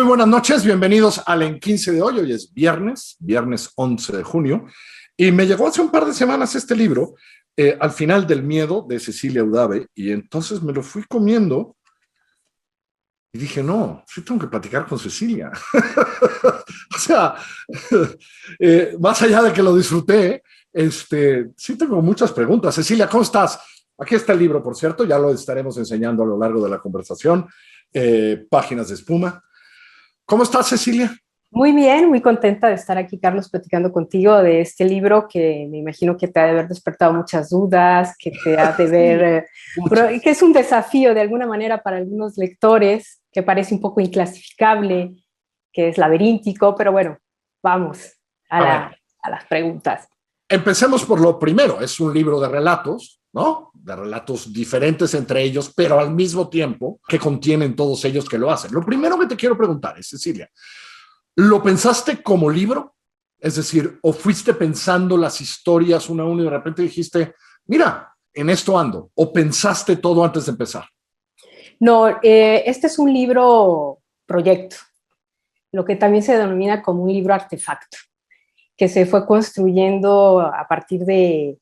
buenas noches, bienvenidos al En 15 de hoy. Hoy es viernes 11 de junio, y me llegó hace un par de semanas este libro, Al final del miedo, de Cecilia Udave, y entonces me lo fui comiendo y dije, no, sí tengo que platicar con Cecilia. O sea, más allá de que lo disfruté, sí tengo muchas preguntas. Cecilia, ¿cómo estás? Aquí está el libro, por cierto, ya lo estaremos enseñando a lo largo de la conversación, Páginas de espuma. ¿Cómo estás, Cecilia? Muy bien, muy contenta de estar aquí, Carlos, platicando contigo de este libro que me imagino que te ha de haber despertado muchas dudas, que te ha de ver, que es un desafío de alguna manera para algunos lectores, que parece un poco inclasificable, que es laberíntico, pero bueno, vamos a las preguntas. Empecemos por lo primero, es un libro de relatos, ¿no? De relatos diferentes entre ellos, pero al mismo tiempo que contienen todos ellos que lo hacen. Lo primero que te quiero preguntar es, Cecilia, ¿lo pensaste como libro? Es decir, ¿o fuiste pensando las historias una a una y de repente dijiste, mira, en esto ando? ¿O pensaste todo antes de empezar? No, este es un libro proyecto, lo que también se denomina como un libro artefacto, que se fue construyendo a partir de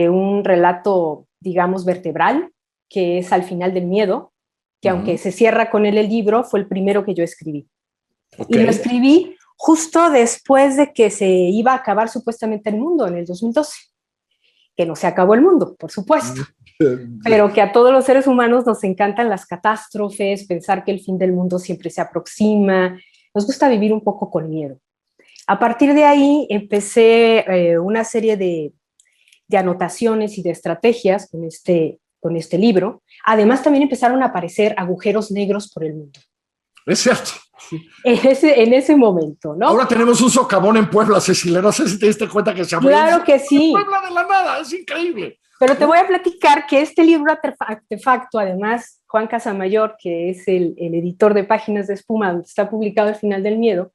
un relato, digamos, vertebral, que es Al final del miedo, que aunque se cierra con él el libro, fue el primero que yo escribí. Okay. Y lo escribí justo después de que se iba a acabar supuestamente el mundo en el 2012, que no se acabó el mundo, por supuesto, pero que a todos los seres humanos nos encantan las catástrofes, pensar que el fin del mundo siempre se aproxima, nos gusta vivir un poco con miedo. A partir de ahí empecé una serie de anotaciones y de estrategias con este libro. Además también empezaron a aparecer agujeros negros por el mundo. Es cierto. En ese momento, ¿no? Ahora tenemos un socavón en Puebla, Cecilia. No sé si te diste cuenta que se abrió. Claro que sí. En Puebla de la nada, es increíble. Pero te voy a platicar que este libro artefacto, además, Juan Casamayor, que es el editor de Páginas de Espuma, donde está publicado El final del miedo,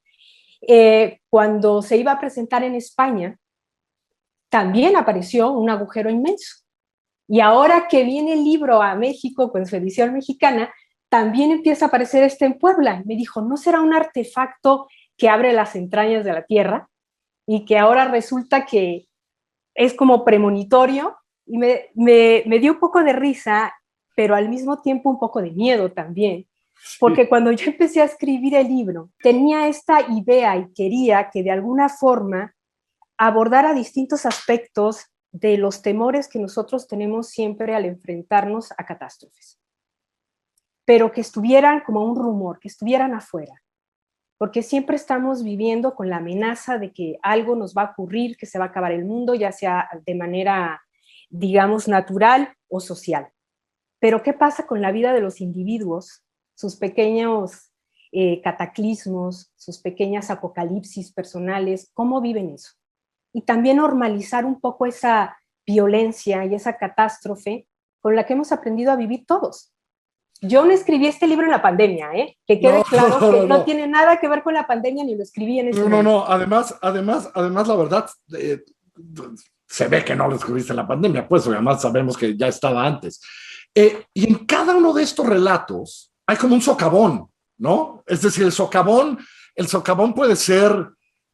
cuando se iba a presentar en España, también apareció un agujero inmenso. Y ahora que viene el libro a México con su edición mexicana, también empieza a aparecer en Puebla. Me dijo, ¿no será un artefacto que abre las entrañas de la tierra? Y que ahora resulta que es como premonitorio. Y me dio un poco de risa, pero al mismo tiempo un poco de miedo también. Porque cuando yo empecé a escribir el libro, tenía esta idea y quería que de alguna forma abordara distintos aspectos de los temores que nosotros tenemos siempre al enfrentarnos a catástrofes, pero que estuvieran como un rumor, que estuvieran afuera, porque siempre estamos viviendo con la amenaza de que algo nos va a ocurrir, que se va a acabar el mundo, ya sea de manera, digamos, natural o social. Pero ¿qué pasa con la vida de los individuos, sus pequeños cataclismos, sus pequeñas apocalipsis personales? ¿Cómo viven eso? Y también normalizar un poco esa violencia y esa catástrofe con la que hemos aprendido a vivir todos. Yo no escribí este libro en la pandemia, que quede claro que no tiene nada que ver con la pandemia, ni lo escribí en ese momento. No, además, la verdad, se ve que no lo escribiste en la pandemia, pues además sabemos que ya estaba antes. Y en cada uno de estos relatos hay como un socavón, ¿no? Es decir, el socavón puede ser,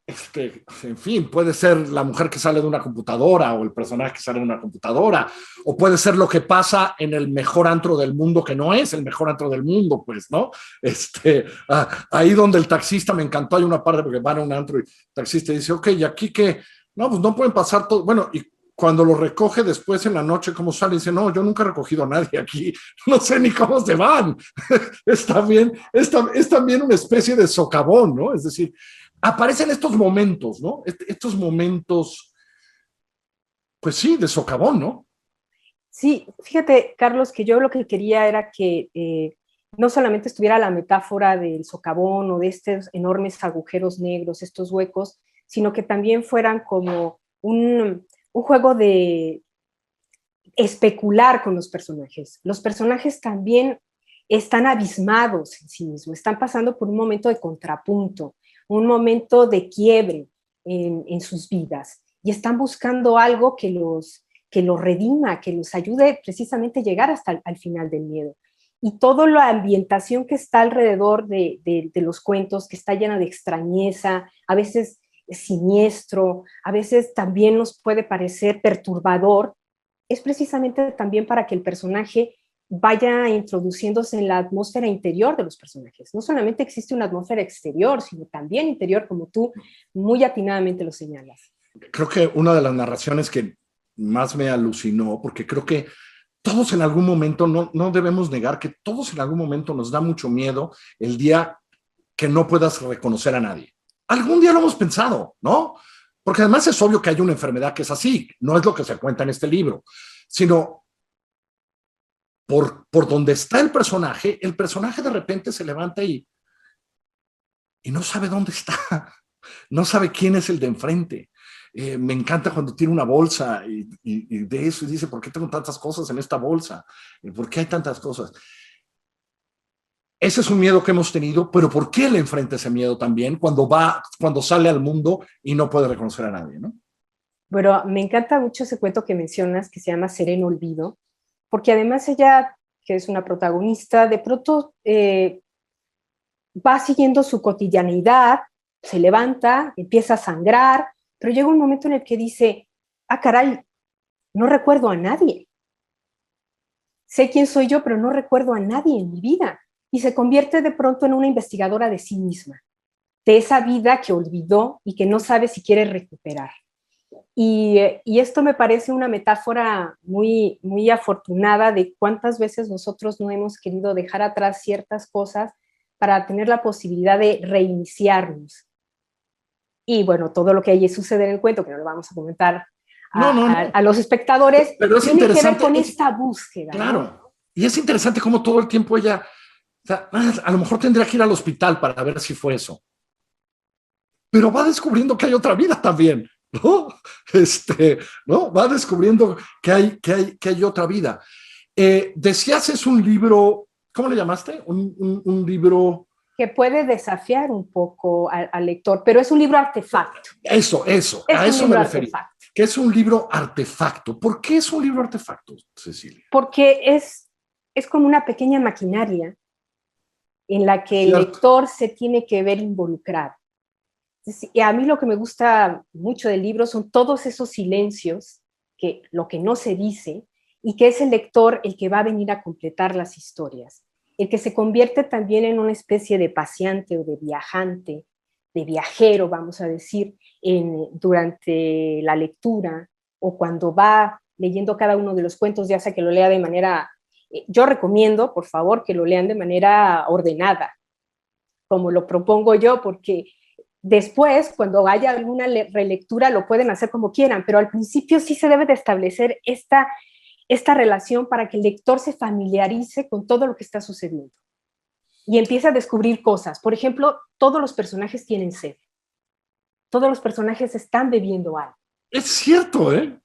en fin, puede ser la mujer que sale de una computadora o el personaje que sale de una computadora, o puede ser lo que pasa en el mejor antro del mundo, que no es el mejor antro del mundo, pues, ¿no? Ahí donde el taxista, me encantó, hay una parte porque van a un antro y el taxista dice, ok, ¿y aquí qué? No, pues no pueden pasar todo, bueno, y cuando lo recoge después en la noche, ¿cómo sale? Dice, no, yo nunca he recogido a nadie aquí, no sé ni cómo se van. Es también una especie de socavón, ¿no? Es decir, aparecen estos momentos, ¿no? Estos momentos, pues sí, de socavón, ¿no? Sí, fíjate, Carlos, que yo lo que quería era que no solamente estuviera la metáfora del socavón o de estos enormes agujeros negros, estos huecos, sino que también fueran como un juego de especular con los personajes. Los personajes también están abismados en sí mismos, están pasando por un momento de contrapunto, un momento de quiebre en sus vidas y están buscando algo que los redima, que los ayude precisamente a llegar hasta al final del miedo. y toda la ambientación que está alrededor de los cuentos, que está llena de extrañeza, a veces siniestro, a veces también nos puede parecer perturbador, es precisamente también para que el personaje vaya introduciéndose en la atmósfera interior de los personajes. No solamente existe una atmósfera exterior, sino también interior, como tú muy atinadamente lo señalas. Creo que una de las narraciones que más me alucinó, porque creo que todos en algún momento, no debemos negar que todos en algún momento nos da mucho miedo el día que no puedas reconocer a nadie. Algún día lo hemos pensado, ¿no? Porque además es obvio que hay una enfermedad que es así, no es lo que se cuenta en este libro, sino por donde está el personaje de repente se levanta y no sabe dónde está, no sabe quién es el de enfrente. Me encanta cuando tiene una bolsa y de eso y dice, ¿por qué tengo tantas cosas en esta bolsa? ¿Por qué hay tantas cosas? Ese es un miedo que hemos tenido, pero ¿por qué le enfrenta ese miedo también cuando sale al mundo y no puede reconocer a nadie, ¿no? Bueno, me encanta mucho ese cuento que mencionas, que se llama Sereno Olvido, porque además ella, que es una protagonista, de pronto va siguiendo su cotidianidad, se levanta, empieza a sangrar, pero llega un momento en el que dice, ah, caray, no recuerdo a nadie. Sé quién soy yo, pero no recuerdo a nadie en mi vida. Y se convierte de pronto en una investigadora de sí misma, de esa vida que olvidó y que no sabe si quiere recuperar. Y esto me parece una metáfora muy, muy afortunada de cuántas veces nosotros no hemos querido dejar atrás ciertas cosas para tener la posibilidad de reiniciarnos. Y bueno, todo lo que allí sucede en el cuento, que no lo vamos a comentar a los espectadores, pero es tiene que ver interesante, con esta búsqueda. Claro, ¿no? y es interesante cómo todo el tiempo ella, o sea, a lo mejor tendría que ir al hospital para ver si fue eso, pero va descubriendo que hay otra vida también, ¿no? ¿No? Va descubriendo que hay otra vida. Decías es un libro, ¿cómo le llamaste? Un libro... Que puede desafiar un poco al lector, pero es un libro artefacto. Eso, es a eso me referí. Artefacto. Que es un libro artefacto. ¿Por qué es un libro artefacto, Cecilia? Porque es como una pequeña maquinaria en la que Cierto. el lector se tiene que ver involucrado. Y a mí lo que me gusta mucho del libro son todos esos silencios, que lo que no se dice, y que es el lector el que va a venir a completar las historias, el que se convierte también en una especie de paseante o de viajante, de viajero, vamos a decir, durante la lectura o cuando va leyendo cada uno de los cuentos, ya sea que lo lea de manera... Yo recomiendo, por favor, que lo lean de manera ordenada, como lo propongo yo, porque después, cuando haya alguna relectura, lo pueden hacer como quieran, pero al principio sí se debe de establecer esta relación para que el lector se familiarice con todo lo que está sucediendo y empiece a descubrir cosas. Por ejemplo, todos los personajes tienen sed. Todos los personajes están bebiendo algo. Es cierto, ¿eh?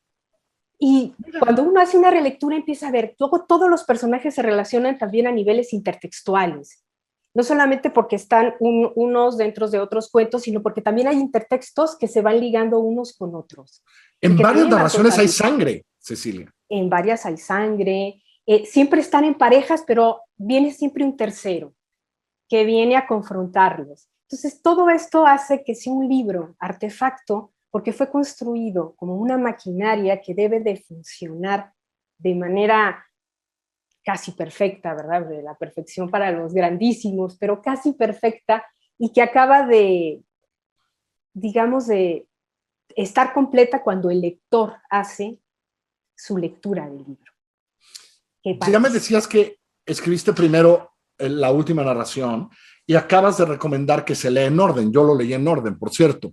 Y cuando uno hace una relectura empieza a ver, luego todos los personajes se relacionan también a niveles intertextuales. No solamente porque están unos dentro de otros cuentos, sino porque también hay intertextos que se van ligando unos con otros. En varias narraciones hay sangre, Cecilia. En varias hay sangre. Siempre están en parejas, pero viene siempre un tercero que viene a confrontarlos. Entonces, todo esto hace que sea un libro artefacto porque fue construido como una maquinaria que debe de funcionar de manera casi perfecta, ¿verdad? De la perfección para los grandísimos, pero casi perfecta, y que acaba de, digamos, de estar completa cuando el lector hace su lectura del libro. Ya me decías que escribiste primero la última narración y acabas de recomendar que se lea en orden. Yo lo leí en orden, por cierto.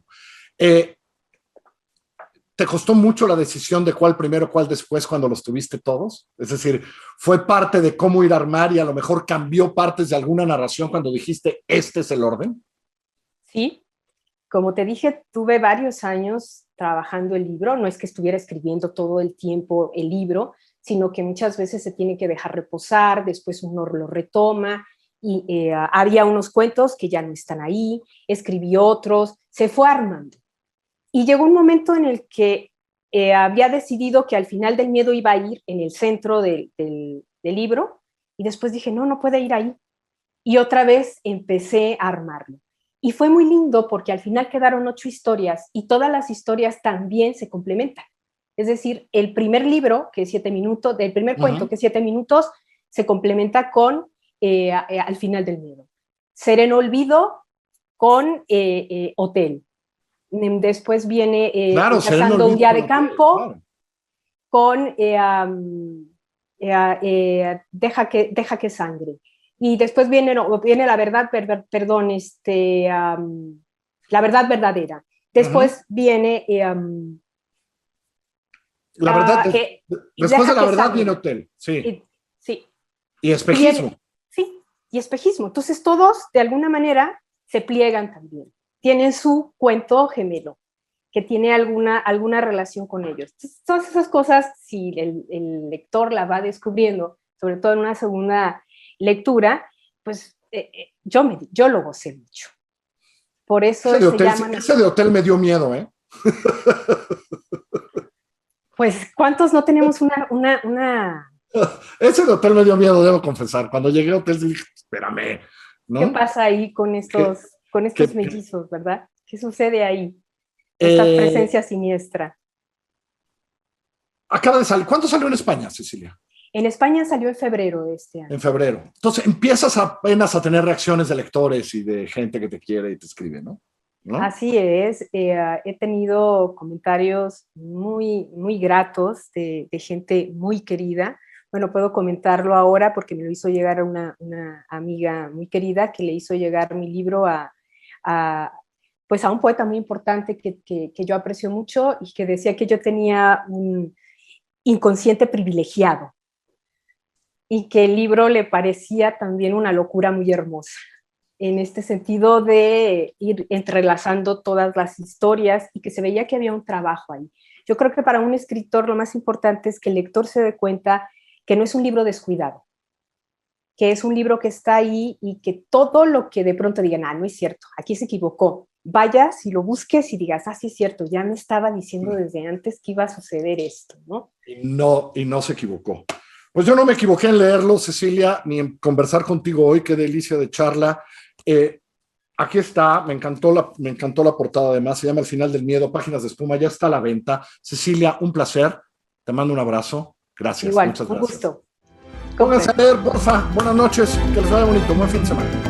¿Te costó mucho la decisión de cuál primero, cuál después cuando los tuviste todos? Es decir, ¿fue parte de cómo ir a armar y a lo mejor cambió partes de alguna narración cuando dijiste, este es el orden? Sí, como te dije, tuve varios años trabajando el libro. No es que estuviera escribiendo todo el tiempo el libro, sino que muchas veces se tiene que dejar reposar, después uno lo retoma, y había unos cuentos que ya no están ahí, escribí otros, se fue armando. Y llegó un momento en el que había decidido que al final del miedo iba a ir en el centro del libro, y después dije, no, no puede ir ahí. Y otra vez empecé a armarlo. Y fue muy lindo porque al final quedaron 8 historias y todas las historias también se complementan. Es decir, el primer libro, que es 7 minutos, el primer cuento, que es 7 minutos, se complementa con Al final del miedo. Sereno Olvido con Hotel. Después viene claro, Cazando un día de campo, claro. con Deja que sangre. Y después viene La verdad, perdón, La verdad verdadera. Después viene la verdad, después de La verdad sangre. viene Hotel, sí. Sí. Y Espejismo. Sí, y Espejismo. Entonces todos, de alguna manera, se pliegan también. Tienen su cuento gemelo, que tiene alguna relación con ellos. Entonces, todas esas cosas, si el lector la va descubriendo, sobre todo en una segunda lectura, pues yo lo gocé mucho. Por eso ese de Hotel me dio miedo, ¿eh? Pues, ¿cuántos no tenemos una... Ese de Hotel me dio miedo, debo confesar. Cuando llegué a Hotel dije, espérame, ¿no? ¿Qué pasa ahí con estos mellizos, verdad? ¿Qué sucede ahí? Esta presencia siniestra. Acaba de salir. ¿Cuánto salió en España, Cecilia? En España salió en febrero de este año. En febrero. Entonces empiezas apenas a tener reacciones de lectores y de gente que te quiere y te escribe, ¿no? Así es. He tenido comentarios muy, muy gratos de gente muy querida. Bueno, puedo comentarlo ahora porque me lo hizo llegar una amiga muy querida que le hizo llegar mi libro pues a un poeta muy importante que yo aprecio mucho y que decía que yo tenía un inconsciente privilegiado y que el libro le parecía también una locura muy hermosa, en este sentido de ir entrelazando todas las historias y que se veía que había un trabajo ahí. Yo creo que para un escritor lo más importante es que el lector se dé cuenta que no es un libro descuidado, que es un libro que está ahí y que todo lo que de pronto digan, no es cierto, aquí se equivocó, vayas y lo busques y digas, sí es cierto, ya me estaba diciendo desde antes que iba a suceder esto, ¿no? Y no se equivocó. Pues yo no me equivoqué en leerlo, Cecilia, ni en conversar contigo hoy, qué delicia de charla. Aquí está, me encantó la portada además, se llama El final del miedo, Páginas de Espuma, ya está a la venta. Cecilia, un placer, te mando un abrazo, gracias. Igual, muchas gracias. Un gusto. Pónganse a leer, porfa, buenas noches, que les vaya bonito, buen fin de semana.